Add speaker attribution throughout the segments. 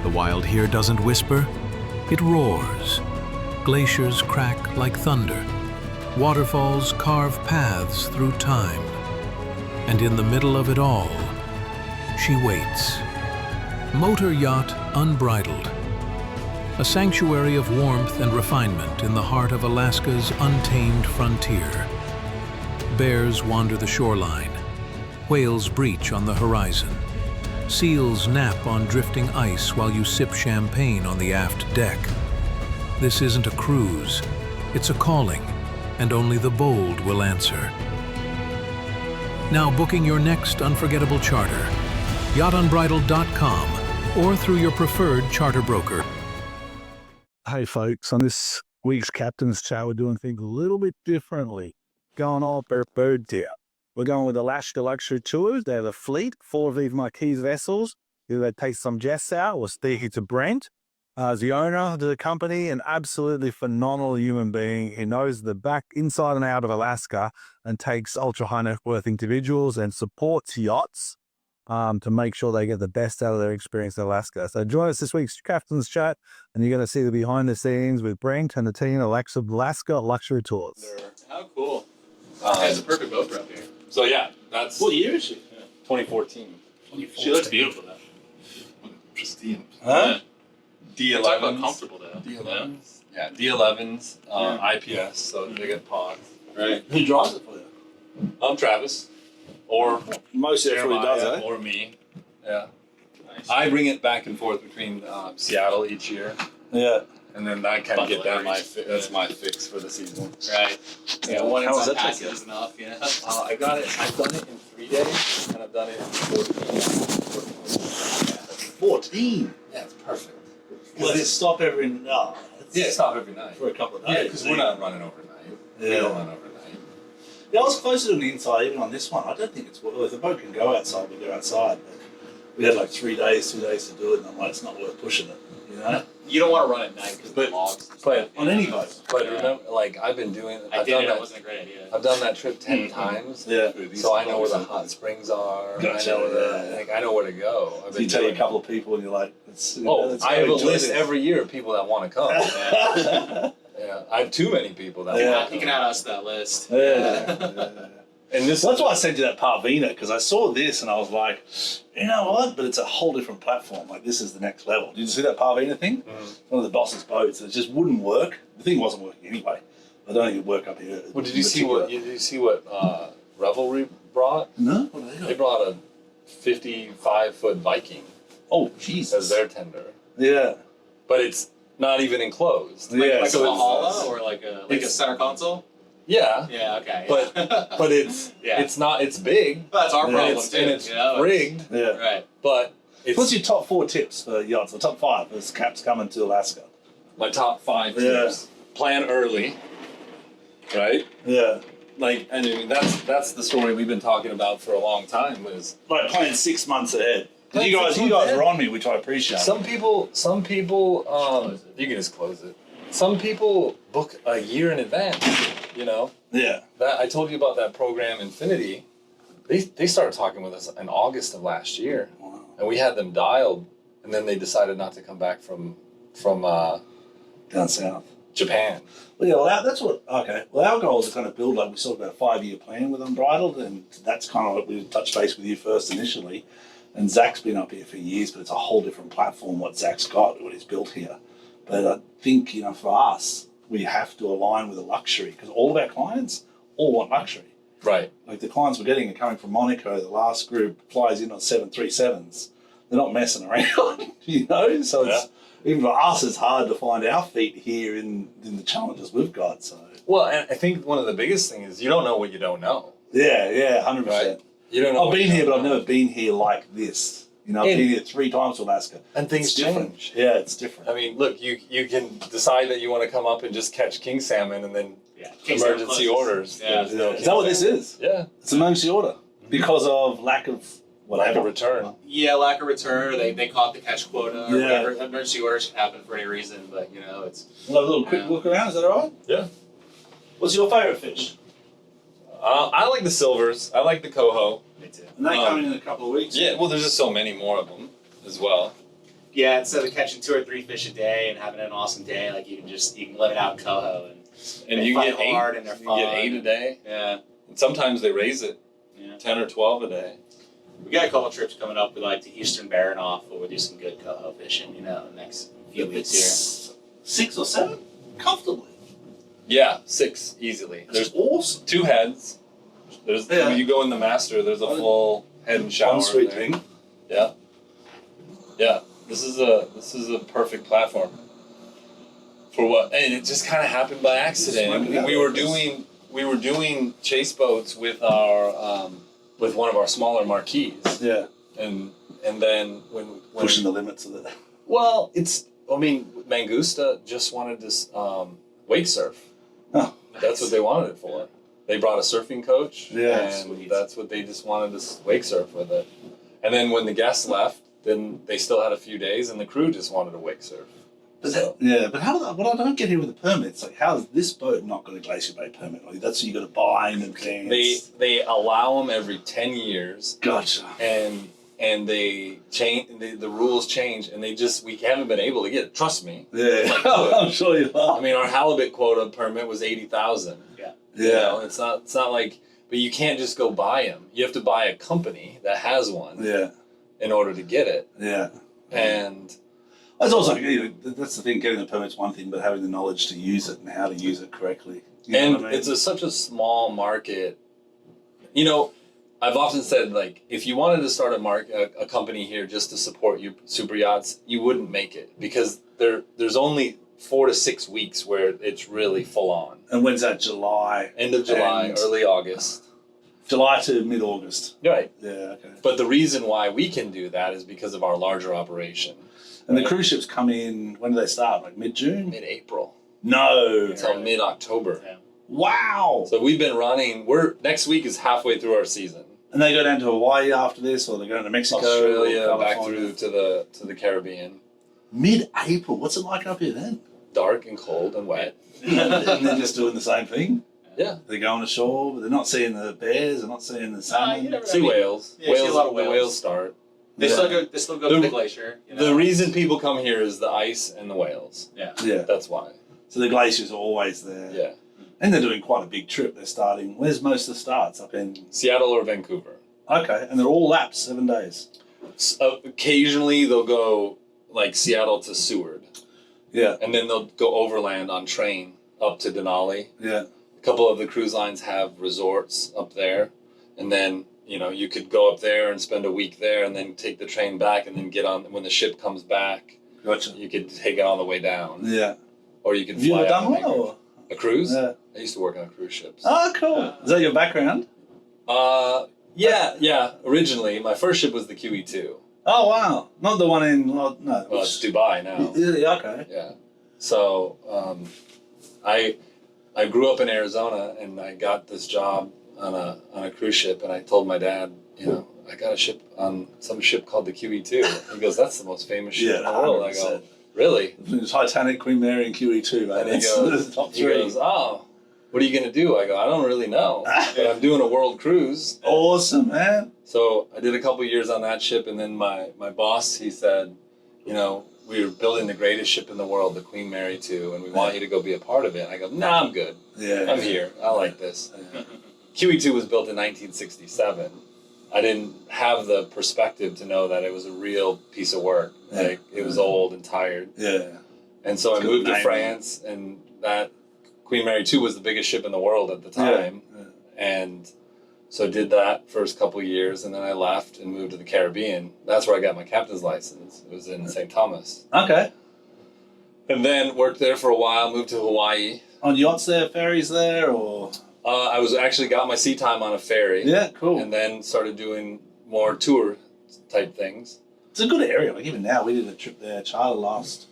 Speaker 1: The wild here doesn't whisper, it roars. Glaciers crack like thunder. Waterfalls carve paths through time. And in the middle of it all, she waits. Motor yacht unbridled. A sanctuary of warmth and refinement in the heart of Alaska's untamed frontier. Bears wander the shoreline. Whales breach on the horizon. Seals nap on drifting ice while you sip champagne on the aft deck. This isn't a cruise, it's a calling, and only the bold will answer. Now booking your next unforgettable charter, yachtunbridled.com or through your preferred charter broker.
Speaker 2: Hey folks, on this week's Captain's Chat, we're doing things a little bit differently. Going all bird here. We're going with Alaska Luxury Tours. They have a fleet, 4 of these Marquis vessels. They take some guests out. We're speaking to Brent, the owner of the company, an absolutely phenomenal human being. He knows the back, inside and out of Alaska, and takes ultra high net worth individuals and supports yachts to make sure they get the best out of their experience in Alaska. So join us this week's Captain's Chat, and you're going to see the behind the scenes with Brent and the team at Alaska Luxury Tours.
Speaker 3: How cool. It's a perfect boat for up here.
Speaker 4: So yeah, that's...
Speaker 3: What year is she?
Speaker 4: 2014.
Speaker 3: She looks beautiful though.
Speaker 4: Pristine.
Speaker 3: Huh?
Speaker 4: D11s.
Speaker 3: Talk about comfortable though.
Speaker 4: D11s. Yeah, D11s, IPS, so they get pods.
Speaker 3: Right.
Speaker 5: Who drives it for you?
Speaker 4: Travis. Or
Speaker 5: Most everybody does, eh?
Speaker 4: or me. Yeah.
Speaker 3: Nice.
Speaker 4: I bring it back and forth between Seattle each year.
Speaker 5: Yeah.
Speaker 4: And then I kind of get that that's
Speaker 3: Yeah.
Speaker 4: my fix for the season.
Speaker 3: Right. Yeah, one
Speaker 5: How was
Speaker 3: inside
Speaker 5: that
Speaker 3: pass
Speaker 5: take you?
Speaker 3: is enough, you know?
Speaker 4: I've done it in 3 days, and I've done it in 14.
Speaker 5: Yeah, it's perfect.
Speaker 4: Well,
Speaker 5: Does it stop every night?
Speaker 4: Yeah, stop every night.
Speaker 5: For a couple of days.
Speaker 4: Yeah, because we're not running overnight. We
Speaker 5: Yeah.
Speaker 4: don't run overnight.
Speaker 5: Yeah, I was closer to the inside even on this one. I don't think it's well, if the boat can go outside, we go outside. But we had like 3 days, 2 days to do it, and I'm like, it's not worth pushing it. You know?
Speaker 3: You don't want to run at night because the
Speaker 4: But-
Speaker 3: logs.
Speaker 4: but
Speaker 5: On any boat.
Speaker 4: But
Speaker 3: Yeah.
Speaker 4: remember, like I've been doing,
Speaker 3: I
Speaker 4: I've
Speaker 3: did
Speaker 4: done
Speaker 3: it, it
Speaker 4: that.
Speaker 3: wasn't a great idea.
Speaker 4: I've done that trip 10 times.
Speaker 5: Yeah.
Speaker 4: So I know where the hot springs are.
Speaker 5: Gotcha,
Speaker 4: I know where
Speaker 5: yeah.
Speaker 4: I know where to go. I've
Speaker 5: So
Speaker 4: been
Speaker 5: you tell
Speaker 4: doing
Speaker 5: a couple of people, and you're like,
Speaker 4: I have a list every year of people that want to come.
Speaker 5: Yeah.
Speaker 4: Yeah, I have too many people that
Speaker 5: Yeah.
Speaker 4: want to
Speaker 3: You can add us to that list.
Speaker 5: Yeah.
Speaker 4: And this,
Speaker 5: So that's why I sent you that Parvina, because I saw this and I was like, you know what? But it's a whole different platform. Like, this is the next level. Did you see that Parvina thing? One of the boss's boats. It just wouldn't work. The thing wasn't working anyway. I don't think it'd work up here.
Speaker 4: Well, did you see what Revelry brought?
Speaker 5: No? What are
Speaker 4: They brought a 55-foot Viking
Speaker 5: Oh, Jesus.
Speaker 4: as their tender,
Speaker 5: Yeah.
Speaker 4: but it's not even enclosed.
Speaker 5: Yeah.
Speaker 3: Like a
Speaker 5: so it's-
Speaker 3: Valhalla or like a center console?
Speaker 4: Yeah,
Speaker 3: Yeah, okay.
Speaker 4: but it's
Speaker 3: Yeah.
Speaker 4: it's not. It's big.
Speaker 3: That's our
Speaker 5: Yeah,
Speaker 3: problem
Speaker 4: It's,
Speaker 3: too.
Speaker 4: and it's
Speaker 3: you know?
Speaker 4: rigged,
Speaker 5: Yeah.
Speaker 3: Right.
Speaker 4: but it's
Speaker 5: What's your top 4 tips for yachts? The top 5 as Cap's coming to Alaska.
Speaker 4: my top 5
Speaker 5: Yeah.
Speaker 4: tips. Plan early, right?
Speaker 5: Yeah.
Speaker 4: Like, I mean, that's the story we've been talking about for a long time. Was
Speaker 5: Like playing 6 months ahead.
Speaker 4: Plan
Speaker 5: You
Speaker 4: 6
Speaker 5: guys
Speaker 4: months ahead.
Speaker 5: were on me, which I appreciate.
Speaker 4: some people, you can just close it. Some people book a year in advance. You know,
Speaker 5: Yeah.
Speaker 4: that I told you about that program Infinity. They started talking with us in August of last year,
Speaker 5: Wow.
Speaker 4: and we had them dialed, and then they decided not to come back from
Speaker 5: Down south.
Speaker 4: Japan.
Speaker 5: Well, yeah, that's what, okay. Well, our goal is to kind of build, like we saw about a 5-year plan with Unbridled, and that's kind of what we touched base with you first initially. And Zach's been up here for years, but it's a whole different platform, what Zach's got, what he's built here. But I think, you know, for us, we have to align with a luxury, because all of our clients all want luxury.
Speaker 4: Right.
Speaker 5: Like the clients we're getting are coming from Monaco. The last group flies in on 737s. They're not messing around, you know? So it's, even for us, it's hard to find our feet here in the challenges we've got. So
Speaker 4: Well, and I think one of the biggest things is you don't know what you don't know.
Speaker 5: yeah, 100%.
Speaker 4: Right. You don't know.
Speaker 5: I've
Speaker 4: what
Speaker 5: been
Speaker 4: you
Speaker 5: here,
Speaker 4: don't
Speaker 5: but I've
Speaker 4: know.
Speaker 5: never been here like this. You know, I've
Speaker 4: And-
Speaker 5: been here 3 times to Alaska.
Speaker 4: And things
Speaker 5: It's different.
Speaker 4: change.
Speaker 5: Yeah, it's different.
Speaker 4: I mean, look, you can decide that you want to come up and just catch king salmon, and then
Speaker 3: Yeah.
Speaker 4: emergency orders.
Speaker 3: Yeah.
Speaker 4: There's no
Speaker 5: Is that what this is?
Speaker 4: Yeah.
Speaker 5: It's an emergency order because of lack of whatever.
Speaker 4: Lack of return.
Speaker 3: Yeah, lack of return, or they caught the catch quota, or
Speaker 5: Yeah.
Speaker 3: whatever. Emergency orders can happen for any reason, but you know, it's
Speaker 5: We'll have a little quick look around. Is that all right?
Speaker 4: Yeah.
Speaker 5: What's your favourite fish?
Speaker 4: I like the silvers. I like the coho.
Speaker 3: me too.
Speaker 5: And they come in a couple of weeks.
Speaker 4: Yeah, well, there's just so many more of them as well.
Speaker 3: Yeah, instead of catching 2 or 3 fish a day and having an awesome day, like you can let it out in coho
Speaker 4: And
Speaker 3: they
Speaker 4: you
Speaker 3: fight
Speaker 4: get 8.
Speaker 3: hard and they're
Speaker 4: You
Speaker 3: fun.
Speaker 4: get 8 a day.
Speaker 3: Yeah,
Speaker 4: And sometimes they raise it,
Speaker 3: yeah.
Speaker 4: 10 or 12 a day.
Speaker 3: We got a couple trips coming up. We like to Eastern Baranoff, where we do some good coho fishing. The next few weeks here.
Speaker 5: It's 6 or 7 comfortably.
Speaker 4: Yeah, 6 easily.
Speaker 5: There's
Speaker 4: There's
Speaker 5: awesome.
Speaker 4: 2 heads. There's
Speaker 5: Yeah.
Speaker 4: when you go in the master. There's a full head and shower.
Speaker 5: One sweet
Speaker 4: there.
Speaker 5: thing.
Speaker 4: Yeah. Yeah. This is a perfect platform. For what? And it just kind of happened by accident.
Speaker 5: Yeah.
Speaker 4: We were doing chase boats with our with one of our smaller marquees,
Speaker 5: Yeah.
Speaker 4: and then when
Speaker 5: Pushing the limits of it.
Speaker 4: well, Mangusta just wanted to wake surf.
Speaker 5: Oh,
Speaker 4: That's what they wanted it for. They brought a surfing coach,
Speaker 5: Yeah,
Speaker 4: and
Speaker 3: sweet.
Speaker 4: that's what they just wanted to wake surf with it. And then when the guests left, then they still had a few days, and the crew just wanted to wake surf.
Speaker 5: But
Speaker 4: So-
Speaker 5: but what I don't get here with the permits, like how is this boat not got a Glacier Bay permit? Like that's what you got to buy in advance.
Speaker 4: They allow them every 10 years,
Speaker 5: Gotcha.
Speaker 4: and they change. The rules change, and we haven't been able to get it. Trust me.
Speaker 5: Yeah,
Speaker 4: Like,
Speaker 5: I'm sure you are.
Speaker 4: I mean, our halibut quota permit was 80,000.
Speaker 5: Yeah.
Speaker 4: You know, it's not like, but you can't just go buy them. You have to buy a company that has one
Speaker 5: Yeah.
Speaker 4: in order to get it.
Speaker 5: Yeah.
Speaker 4: And
Speaker 5: It's also, that's the thing, getting the permit's one thing, but having the knowledge to use it and how to use it correctly. You know what I mean?
Speaker 4: it's such a small market. I've often said, like, if you wanted to start a company here just to support your super yachts, you wouldn't make it, because there's only 4 to 6 weeks where it's really full on.
Speaker 5: And when's that? July?
Speaker 4: End of July,
Speaker 5: And-
Speaker 4: early August.
Speaker 5: July to mid-August.
Speaker 4: Right.
Speaker 5: Yeah, okay.
Speaker 4: But the reason why we can do that is because of our larger operation.
Speaker 5: And the cruise ships come in, when do they start? Like mid-June?
Speaker 4: Mid-April
Speaker 5: No.
Speaker 4: until mid-October.
Speaker 3: Yeah.
Speaker 5: Wow.
Speaker 4: So we've been running. Next week is halfway through our season.
Speaker 5: And they go down to Hawaii after this, or they go to Mexico,
Speaker 4: Australia,
Speaker 5: or
Speaker 4: back
Speaker 5: California?
Speaker 4: through to the Caribbean.
Speaker 5: Mid-April. What's it like up here then?
Speaker 4: Dark and cold and wet.
Speaker 5: And they're just doing the same thing.
Speaker 4: Yeah.
Speaker 5: They're going ashore, but they're not seeing the bears. They're not seeing the salmon.
Speaker 3: you never
Speaker 4: See whales.
Speaker 3: Yeah, you see a lot of
Speaker 4: The
Speaker 3: whales.
Speaker 4: whales start.
Speaker 3: They
Speaker 5: Yeah.
Speaker 3: still go to the glacier.
Speaker 4: The reason people come here is the ice and the whales.
Speaker 3: Yeah.
Speaker 5: Yeah.
Speaker 4: That's why.
Speaker 5: So the glaciers are always there.
Speaker 4: Yeah.
Speaker 5: And they're doing quite a big trip. They're starting. Where's most of the starts? Up in.
Speaker 4: Seattle or Vancouver.
Speaker 5: Okay. And they're all laps, 7 days.
Speaker 4: Occasionally they'll go like Seattle to Seward,
Speaker 5: Yeah.
Speaker 4: and then they'll go overland on train up to Denali.
Speaker 5: Yeah.
Speaker 4: A couple of the cruise lines have resorts up there, and then you could go up there and spend a week there, and then take the train back, and then get on when the ship comes back.
Speaker 5: Gotcha.
Speaker 4: You could take it on the way down,
Speaker 5: Yeah.
Speaker 4: or you could
Speaker 5: Have you
Speaker 4: fly
Speaker 5: ever
Speaker 4: out
Speaker 5: done
Speaker 4: and
Speaker 5: one?
Speaker 4: make
Speaker 5: Or?
Speaker 4: a cruise.
Speaker 5: Yeah.
Speaker 4: I used to work on cruise ships.
Speaker 5: Oh, cool. Is that your background?
Speaker 4: Yeah. Originally, my first ship was the QE2.
Speaker 5: Oh, wow. Not the one in. No.
Speaker 4: Well, it's Dubai now.
Speaker 5: Yeah, okay.
Speaker 4: Yeah. So I grew up in Arizona, and I got this job on a cruise ship, and I told my dad, I got a ship on some ship called the QE2. He goes, "That's the most famous ship in the world." I go,
Speaker 5: 100%.
Speaker 4: "Really?"
Speaker 5: Titanic, Queen Mary, and QE2, mate.
Speaker 4: And he
Speaker 5: That's
Speaker 4: goes,
Speaker 5: the top
Speaker 4: he
Speaker 5: 3.
Speaker 4: goes, "Oh, what are you gonna do?" I go, "I don't really know, but I'm doing a world cruise."
Speaker 5: Awesome, man.
Speaker 4: So I did a couple years on that ship, and then my boss, he said, we were building the greatest ship in the world, the Queen Mary 2, and we want you to go be a part of it. I go, "Nah, I'm good.
Speaker 5: Yeah.
Speaker 4: I'm here. I like this." QE2 was built in 1967. I didn't have the perspective to know that it was a real piece of work.
Speaker 5: Yeah.
Speaker 4: Like, it was old and tired.
Speaker 5: Yeah.
Speaker 4: And so I
Speaker 5: It's got
Speaker 4: moved to
Speaker 5: name.
Speaker 4: France, and that Queen Mary 2 was the biggest ship in the world at the time.
Speaker 5: Yeah.
Speaker 4: And so did that first couple of years, and then I left and moved to the Caribbean. That's where I got my captain's license. It was in St. Thomas.
Speaker 5: Okay.
Speaker 4: And then worked there for a while, moved to Hawaii.
Speaker 5: On yachts there, ferries there, or?
Speaker 4: I was actually got my sea time on a ferry.
Speaker 5: Yeah, cool.
Speaker 4: And then started doing more tour type things.
Speaker 5: It's a good area. Like even now, we did a trip there, charter last,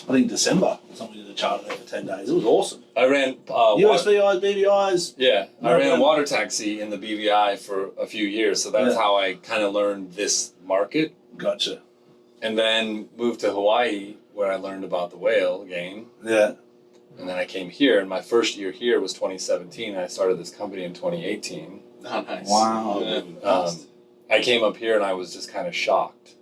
Speaker 5: I think December. We did a charter there for 10 days. It was awesome.
Speaker 4: I ran
Speaker 5: USVIs, BVIs.
Speaker 4: Yeah, I
Speaker 5: No,
Speaker 4: ran a
Speaker 5: no.
Speaker 4: water taxi in the BVI for a few years, so that's
Speaker 5: Yeah.
Speaker 4: how I kind of learned this market.
Speaker 5: Gotcha.
Speaker 4: And then moved to Hawaii, where I learned about the whale game.
Speaker 5: Yeah.
Speaker 4: And then I came here, and my first year here was 2017, and I started this company in 2018.
Speaker 3: Oh, nice.
Speaker 5: Wow.
Speaker 3: Yeah.
Speaker 4: I came up here, and I was just kind of shocked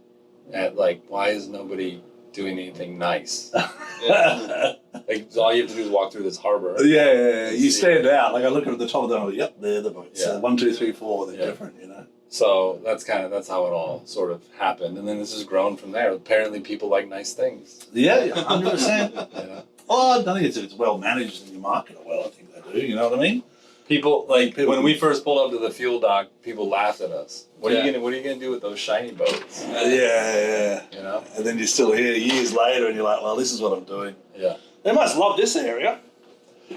Speaker 4: at, like, why is nobody doing anything nice. Like all you have to do is walk through this harbor.
Speaker 5: Yeah. You stand out. Like I look at the top of them, yep, they're the boats.
Speaker 4: Yeah.
Speaker 5: So 1, 2, 3, 4, they're different, you know.
Speaker 4: So that's how it all sort of happened, and then this has grown from there. Apparently, people like nice things.
Speaker 5: Yeah, 100%.
Speaker 4: You know?
Speaker 5: Well, I think it's well managed and you market it well. I think they do. You know what I mean?
Speaker 4: People when we first pulled up to the fuel dock, people laughed at us. What are you gonna do with those shiny boats?
Speaker 5: Yeah.
Speaker 4: You know.
Speaker 5: And then you're still here years later, and you're like, well, this is what I'm doing.
Speaker 4: Yeah.
Speaker 5: They must love this area.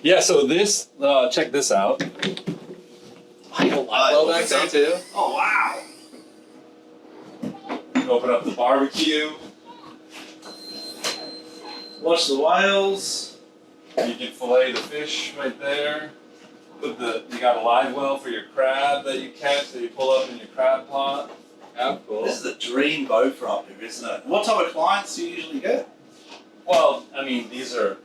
Speaker 4: Yeah. So this, check this out. Well, back there too.
Speaker 5: Oh wow!
Speaker 4: Open up the barbecue.
Speaker 5: Watch the whales.
Speaker 4: You can fillet the fish right there. You got a live well for your crab that you catch that you pull up in your crab pot. How cool.
Speaker 5: This is a dream boat for up here, isn't it? What type of clients do you usually get?
Speaker 4: Well, I mean, these are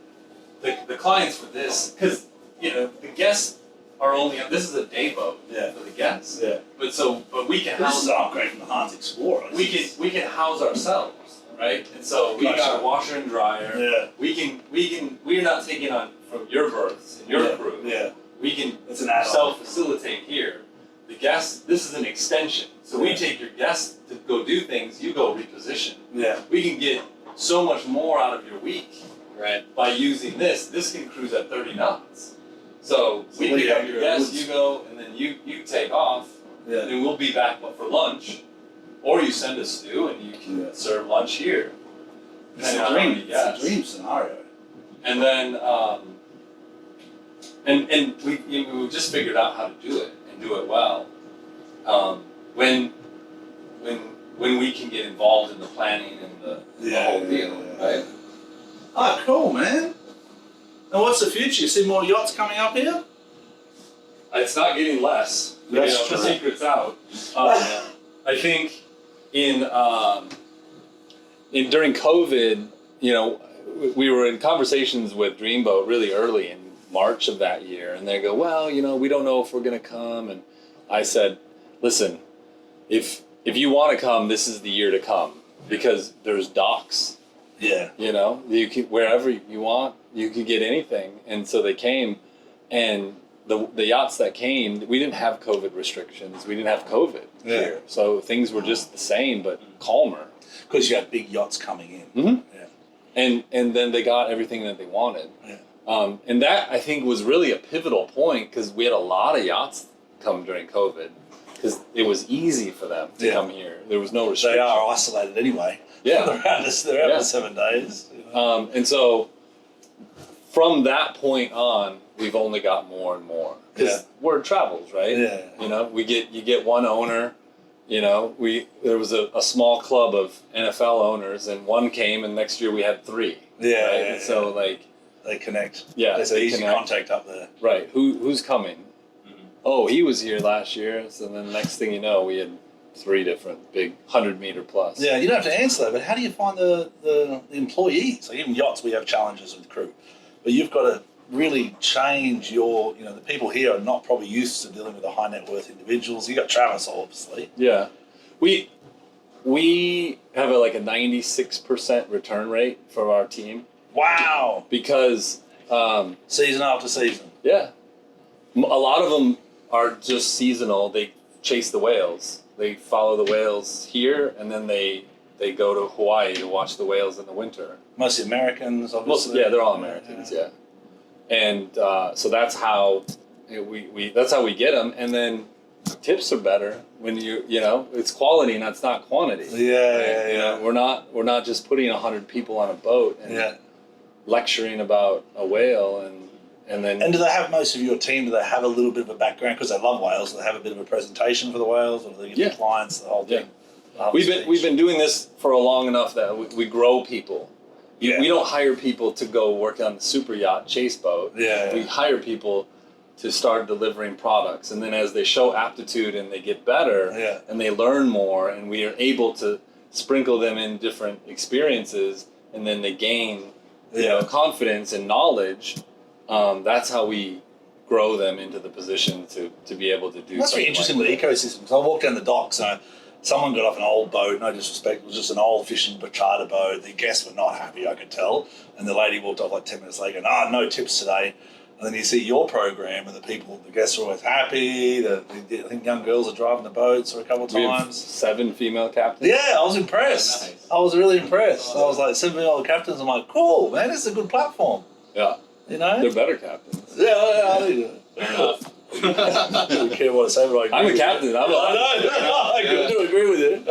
Speaker 4: the clients for this, because the guests are only. This is a day boat for the guests.
Speaker 5: Yeah.
Speaker 4: But we can
Speaker 5: This
Speaker 4: house.
Speaker 5: is an upgrade from the Hans Explorer.
Speaker 4: We can house ourselves, right? And so we got a washer and dryer.
Speaker 5: Yeah.
Speaker 4: We're not taking on from your berths and your crew.
Speaker 5: Yeah.
Speaker 4: We can
Speaker 5: It's an add-on.
Speaker 4: self-facilitate here. The guests, this is an extension. So we take your guests to go do things, you go reposition.
Speaker 5: Yeah.
Speaker 4: We can get so much more out of your week by using this. This can cruise at 30 knots. So we pick up your guests, you go, and then you take off,
Speaker 5: Yeah.
Speaker 4: and then we'll be back for lunch. Or you send us to, and you can serve lunch here.
Speaker 5: It's a dream. It's a dream scenario.
Speaker 4: And then, and we just figured out how to do it and do it well. When we can get involved in the planning and the whole deal, right?
Speaker 5: Oh, cool, man. And what's the future? You see more yachts coming up here?
Speaker 4: It's not getting less.
Speaker 5: That's
Speaker 4: The
Speaker 5: true.
Speaker 4: secret's out. I think during COVID, we were in conversations with Dreamboat really early in March of that year, and they go, well, we don't know if we're going to come. And I said, listen, if you want to come, this is the year to come, because there's docks.
Speaker 5: Yeah.
Speaker 4: You can, wherever you want, you can get anything. And so they came, and the yachts that came, we didn't have COVID restrictions. We didn't have COVID here. So things were just the same, but calmer.
Speaker 5: Because you had big yachts coming in.
Speaker 4: Mm-hmm.
Speaker 5: Yeah.
Speaker 4: And then they got everything that they wanted.
Speaker 5: Yeah.
Speaker 4: And that, I think, was really a pivotal point, because we had a lot of yachts come during COVID, because it was easy for them to come here. There was no restriction.
Speaker 5: They are isolated anyway.
Speaker 4: Yeah.
Speaker 5: They're out for 7 days.
Speaker 4: And so from that point on, we've only got more and more, because word travels, right?
Speaker 5: Yeah.
Speaker 4: You get one owner. There was a small club of NFL owners, and one came, and next year we had 3.
Speaker 5: Yeah.
Speaker 4: Right?
Speaker 5: Yeah,
Speaker 4: and so
Speaker 5: they connect.
Speaker 4: Yeah,
Speaker 5: There's
Speaker 4: they
Speaker 5: easy
Speaker 4: connect.
Speaker 5: contact up there.
Speaker 4: Right. Who's coming? Mm-hmm. Oh, he was here last year. So then next thing you know, we had 3 different big 100-meter plus.
Speaker 5: Yeah, you don't have to answer that, but how do you find the employees? Like even yachts, we have challenges with crew, but you've got to really change your. The people here are not probably used to dealing with the high net worth individuals. You got Travis, obviously.
Speaker 4: Yeah, we have a 96% return rate for our team.
Speaker 5: Wow.
Speaker 4: Because
Speaker 5: Season after season.
Speaker 4: Yeah, a lot of them are just seasonal. They chase the whales. They follow the whales here, and then they go to Hawaii to watch the whales in the winter.
Speaker 5: Mostly Americans, obviously.
Speaker 4: They're all Americans. Yeah, and so that's how that's how we get them. And then tips are better when it's quality and that's not quantity.
Speaker 5: Yeah.
Speaker 4: We're not just putting 100 people on a boat and lecturing about a whale and then.
Speaker 5: And do they have most of your team? Do they have a little bit of a background because they love whales? Do they have a bit of a presentation for the whales, or do they give the clients the whole thing?
Speaker 4: We've been doing this for long enough that we grow people. We don't hire people to go work on the super yacht chase boat. We hire people to start delivering products, and then as they show aptitude and they get better and they learn more, and we are able to sprinkle them in different experiences, and then they gain confidence and knowledge. That's how we grow them into the position to be able to do.
Speaker 5: That's very interesting with ecosystems. I walk down the docks and Someone got off an old boat, no disrespect, it was just an old fishing charter boat. The guests were not happy, I could tell. And the lady walked off like 10 minutes later going, no tips today. And then you see your program and the guests are always happy. I think young girls are driving the boats a couple of
Speaker 4: We have
Speaker 5: times.
Speaker 4: 7 female captains.
Speaker 5: Yeah, I was impressed.
Speaker 3: Nice.
Speaker 5: I was really impressed. I was like, 7-year-old captains. I'm like, cool, man, this is a good platform.
Speaker 4: Yeah.
Speaker 5: You know?
Speaker 4: They're better captains.
Speaker 5: Yeah.
Speaker 3: Fair enough.
Speaker 5: I don't care what I say, but
Speaker 4: I'm a captain.
Speaker 5: I do agree with you.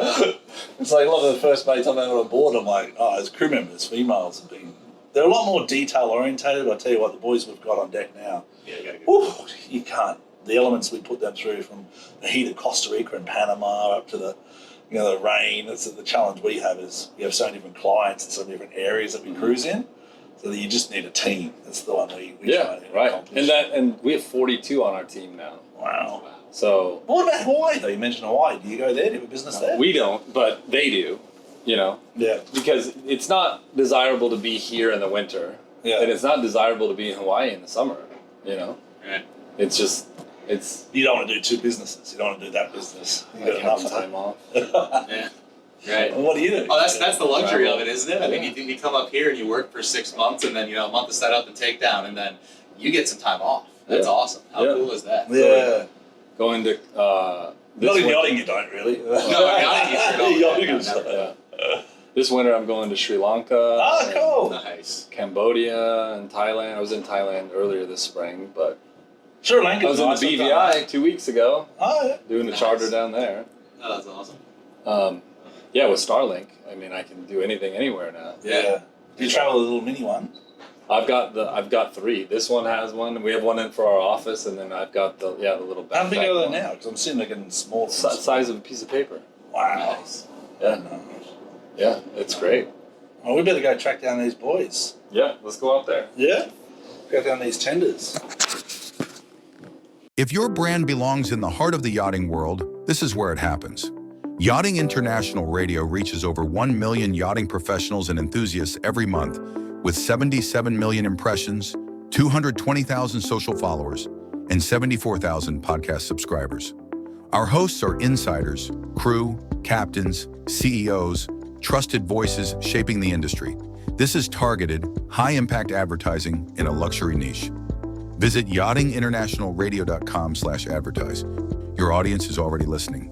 Speaker 5: It's like a lot of the first mates I've had on board, I'm like, as crew members, females have been. They're a lot more detail orientated, but I tell you what, the boys we've got on deck now,
Speaker 3: Yeah, you gotta go.
Speaker 5: whew, you can't. The elements we put them through, from the heat of Costa Rica and Panama up to the rain. That's the challenge we have, is we have so many different clients and so many different areas that we cruise in, so that you just need a team. That's the one we try to
Speaker 4: right.
Speaker 5: accomplish.
Speaker 4: And we have 42 on our team now.
Speaker 5: Wow.
Speaker 4: So
Speaker 5: What about Hawaii though? You mentioned Hawaii. Do you go there? Do you have a business there?
Speaker 4: we don't, but they do.
Speaker 5: Yeah.
Speaker 4: Because it's not desirable to be here in the winter,
Speaker 5: Yeah.
Speaker 4: and it's not desirable to be in Hawaii in the summer.
Speaker 3: Right.
Speaker 4: It's
Speaker 5: You don't want to do 2 businesses. You don't want to do that business. You
Speaker 4: like
Speaker 5: got
Speaker 4: having
Speaker 5: enough
Speaker 4: time off.
Speaker 3: Yeah. Right.
Speaker 5: Well, what do you do?
Speaker 3: Oh, that's the luxury of it, isn't it? I mean, you come up here and you work for 6 months, and then a month of setup and takedown, and then you get some time off. That's
Speaker 4: Yeah.
Speaker 3: awesome. How
Speaker 4: Yeah.
Speaker 3: cool is that?
Speaker 5: Yeah.
Speaker 4: Going to
Speaker 5: Not in yachting, you don't really.
Speaker 3: No, yachting you sure don't.
Speaker 5: Yachting
Speaker 3: No,
Speaker 5: is-
Speaker 3: never.
Speaker 4: this winter, I'm going to Sri Lanka.
Speaker 5: Ah,
Speaker 4: and
Speaker 5: cool.
Speaker 3: Nice.
Speaker 4: Cambodia and Thailand. I was in Thailand earlier this spring, but
Speaker 5: Sri Lanka.
Speaker 4: I was in the BVI 2 weeks ago
Speaker 5: Oh, yeah.
Speaker 4: doing a
Speaker 3: Nice.
Speaker 4: charter down there.
Speaker 3: Oh, that's awesome.
Speaker 4: Yeah, with Starlink, I mean, I can do anything anywhere now.
Speaker 5: Yeah. Do you travel a little mini one?
Speaker 4: I've got 3. This one has one. We have one in for our office, and then I've got the little backpack.
Speaker 5: How big are they
Speaker 4: one.
Speaker 5: now? Because I'm seeing they're getting smaller.
Speaker 4: Size of a piece of paper.
Speaker 5: Wow.
Speaker 3: Nice.
Speaker 4: Yeah, yeah, it's great.
Speaker 5: Well, we better go track down these boys.
Speaker 4: Yeah, let's go out there.
Speaker 5: Yeah. Go down these tenders.
Speaker 6: If your brand belongs in the heart of the yachting world, this is where it happens. Yachting International Radio reaches over 1 million yachting professionals and enthusiasts every month, with 77 million impressions, 220,000 social followers, and 74,000 podcast subscribers. Our hosts are insiders, crew, captains, CEOs, trusted voices shaping the industry. This is targeted, high-impact advertising in a luxury niche. Visit yachtinginternationalradio.com/advertise. Your audience is already listening.